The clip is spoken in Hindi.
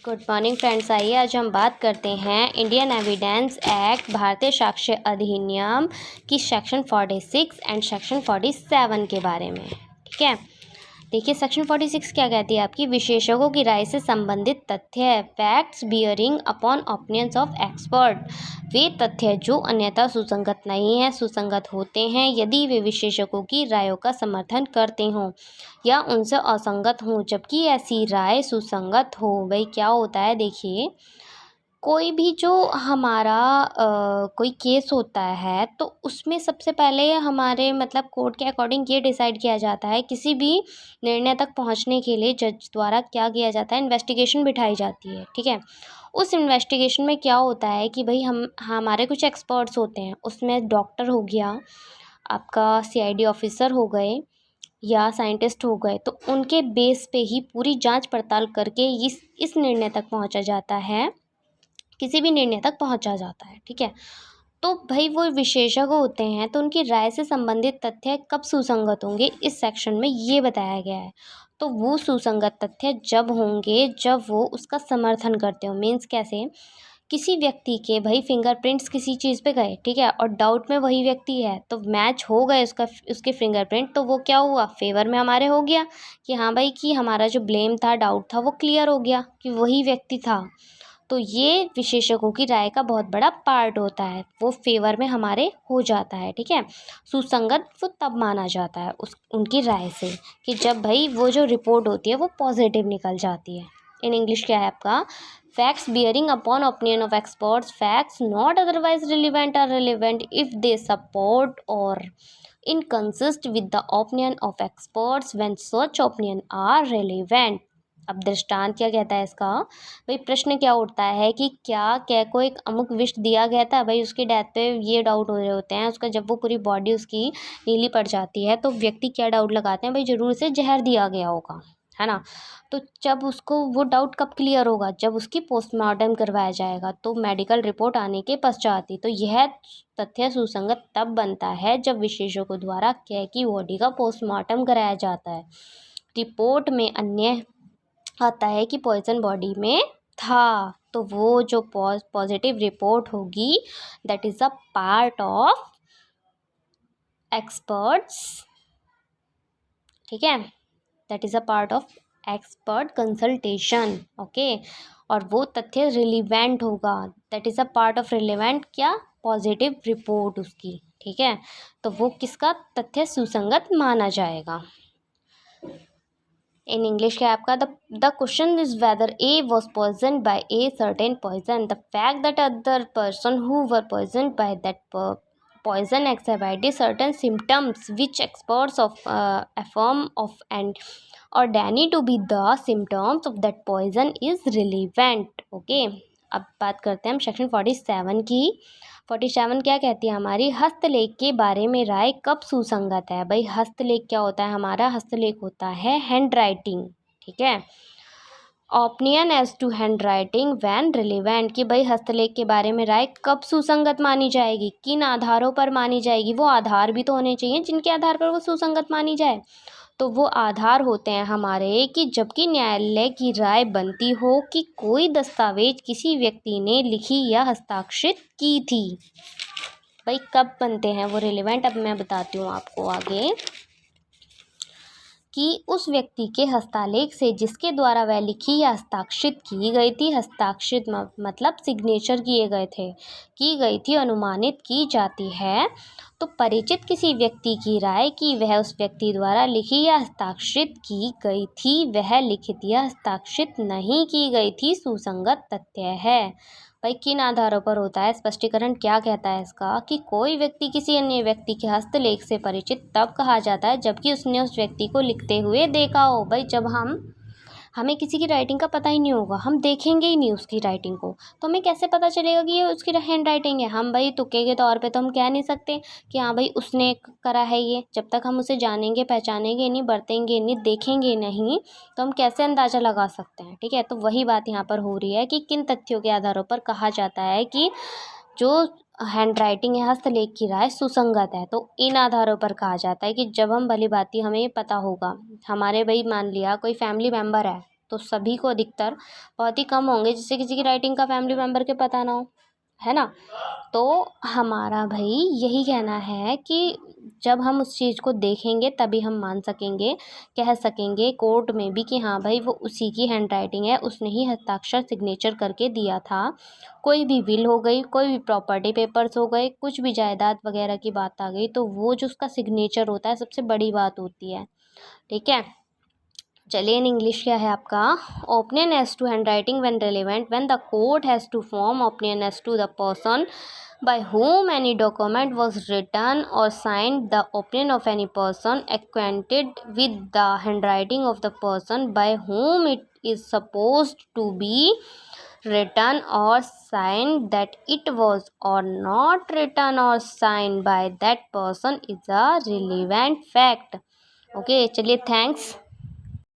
Good morning friends. आइए आज हम बात करते हैं इंडियन एविडेंस एक्ट भारतीय साक्ष्य अधिनियम की सेक्शन 46 एंड सेक्शन 47 के बारे में। ठीक है, देखिए सेक्शन 46 क्या कहती है आपकी, विशेषज्ञों की राय से संबंधित तथ्य, facts bearing upon opinions of expert, वे तथ्य जो अन्यथा सुसंगत नहीं है, सुसंगत होते हैं यदि वे विशेषज्ञों की रायों का समर्थन करते हों या उनसे असंगत हों, जबकि ऐसी राय सुसंगत हो। भाई क्या होता है, देखिए कोई भी जो हमारा कोई केस होता है तो उसमें सबसे पहले हमारे मतलब कोर्ट के अकॉर्डिंग ये डिसाइड किया जाता है, किसी भी निर्णय तक पहुंचने के लिए जज द्वारा क्या किया जाता है, इन्वेस्टिगेशन बिठाई जाती है। ठीक है, उस इन्वेस्टिगेशन में क्या होता है कि भाई हम हमारे कुछ एक्सपर्ट्स होते हैं, उसमें डॉक्टर हो गया, आपका सीआईडी ऑफिसर हो गए या साइंटिस्ट हो गए, तो उनके बेस पे ही पूरी जांच पड़ताल करके इस निर्णय तक पहुंचा जाता है, किसी भी निर्णय तक पहुंचा जाता है। ठीक है, तो भाई वो विशेषज्ञ होते हैं तो उनकी राय से संबंधित तथ्य कब सुसंगत होंगे, इस सेक्शन में ये बताया गया है। तो वो सुसंगत तथ्य जब होंगे जब वो उसका समर्थन करते हो। मीन्स कैसे, किसी व्यक्ति के भाई फिंगरप्रिंट्स किसी चीज़ पे गए, ठीक है, और डाउट में वही व्यक्ति है तो मैच हो गए उसके फिंगरप्रिंट, तो वो क्या हुआ, फेवर में हमारे हो गया कि हाँ भाई कि हमारा जो ब्लेम था, डाउट था, वो क्लियर हो गया कि वही व्यक्ति था। तो ये विशेषज्ञों की राय का बहुत बड़ा पार्ट होता है, वो फेवर में हमारे हो जाता है। ठीक है, सुसंगत वो तब माना जाता है उनकी राय से कि जब भाई वो जो रिपोर्ट होती है वो पॉजिटिव निकल जाती है। इन इंग्लिश क्या है आपका, facts bearing upon opinion of experts, facts not otherwise relevant are relevant if they support और inconsist with the opinion of experts when such opinion are relevant। अब दृष्टांत क्या कहता है इसका, भाई प्रश्न क्या उठता है कि क्या को एक अमुक विष दिया गया था, भाई उसकी डेथ पे ये डाउट हो रहे होते हैं, उसका जब वो पूरी बॉडी उसकी नीली पड़ जाती है तो व्यक्ति क्या डाउट लगाते हैं, भाई जरूर से जहर दिया गया होगा, है ना। तो जब उसको वो डाउट कब क्लियर होगा, जब उसकी पोस्टमार्टम करवाया जाएगा, तो मेडिकल रिपोर्ट आने के पश्चात ही। तो यह तथ्य सुसंगत तब बनता है जब विशेषज्ञों द्वारा कह की बॉडी का पोस्टमार्टम कराया जाता है, रिपोर्ट में अन्य आता है कि पॉइजन बॉडी में था, तो वो जो पॉजिटिव रिपोर्ट होगी that is a part of experts. ठीक है, that is a part of expert consultation. Okay, और वो तथ्य रिलीवेंट होगा, that is a part of relevant क्या, पॉजिटिव रिपोर्ट उसकी। ठीक है, तो वो किसका तथ्य सुसंगत माना जाएगा। इन इंग्लिश क्या है आपका, the question is whether A was poison by a certain poison, the fact that other person who were poison by that poison exhibited certain symptoms which experts of affirm of and ordained to be the symptoms of that poison is relevant। Okay, अब बात करते हैं हम सेक्शन 47 की। 47 क्या कहती है हमारी, हस्तलेख के बारे में राय कब सुसंगत है। भाई हस्तलेख क्या होता है, हमारा हस्तलेख होता है हैंड राइटिंग। ठीक है, opinion as to handwriting when relevant, कि भाई हस्तलेख के बारे में राय कब सुसंगत मानी जाएगी, किन आधारों पर मानी जाएगी, वो आधार भी तो होने चाहिए जिनके आधार पर वो सुसंगत मानी जाए। तो वो आधार होते हैं हमारे कि जबकि न्यायालय की राय बनती हो कि कोई दस्तावेज किसी व्यक्ति ने लिखी या हस्ताक्षरित की थी। भाई कब बनते हैं वो रिलेवेंट, अब मैं बताती हूँ आपको आगे कि उस व्यक्ति के हस्तालेख से जिसके द्वारा वह लिखी या हस्ताक्षरित की गई थी, हस्ताक्षरित मतलब सिग्नेचर किए गए थे, की गई थी, अनुमानित की जाती है। तो परिचित किसी व्यक्ति की राय कि वह उस व्यक्ति द्वारा लिखी या हस्ताक्षरित की गई थी, वह लिखित या हस्ताक्षरित नहीं की गई थी, सुसंगत तथ्य है। भाई किन आधारों पर होता है, स्पष्टीकरण क्या कहता है इसका कि कोई व्यक्ति किसी अन्य व्यक्ति के हस्तलेख से परिचित तब कहा जाता है जबकि उसने उस व्यक्ति को लिखते हुए देखा हो। भाई जब हमें किसी की राइटिंग का पता ही नहीं होगा, हम देखेंगे ही नहीं उसकी राइटिंग को, तो हमें कैसे पता चलेगा कि ये उसकी हैंड राइटिंग है। हम भाई तुक्के के तौर पे तो हम कह नहीं सकते कि हाँ भाई उसने करा है ये, जब तक हम उसे जानेंगे, पहचानेंगे नहीं, बरतेंगे नहीं, देखेंगे नहीं, तो हम कैसे अंदाज़ा लगा सकते हैं। ठीक है, तो वही बात यहाँ पर हो रही है कि किन तथ्यों के आधारों पर कहा जाता है कि जो हैंड राइटिंग है, हस्तलेख की राय सुसंगत है। तो इन आधारों पर कहा जाता है कि जब हम भली भांति हमें पता होगा, हमारे भाई मान लिया कोई फैमिली मेम्बर है, तो सभी को अधिकतर, बहुत ही कम होंगे जिससे किसी की राइटिंग का फैमिली मेम्बर के पता ना हो, है ना। तो हमारा भाई यही कहना है कि जब हम उस चीज़ को देखेंगे तभी हम मान सकेंगे, कह सकेंगे कोर्ट में भी कि हाँ भाई वो उसी की हैंड राइटिंग है, उसने ही हस्ताक्षर सिग्नेचर करके दिया था। कोई भी विल हो गई, कोई भी प्रॉपर्टी पेपर्स हो गए, कुछ भी जायदाद वगैरह की बात आ गई, तो वो जो उसका सिग्नेचर होता है सबसे बड़ी बात होती है। ठीक है, चलिए इन इंग्लिश क्या है आपका, opinion as to handwriting when relevant, when the court has to form opinion as to the person by whom any document was written or signed, the opinion of any person acquainted with the handwriting of the person by whom it is supposed to be written or signed, that it was or not written or signed by that person is a relevant fact. Okay, चलिए थैंक्स।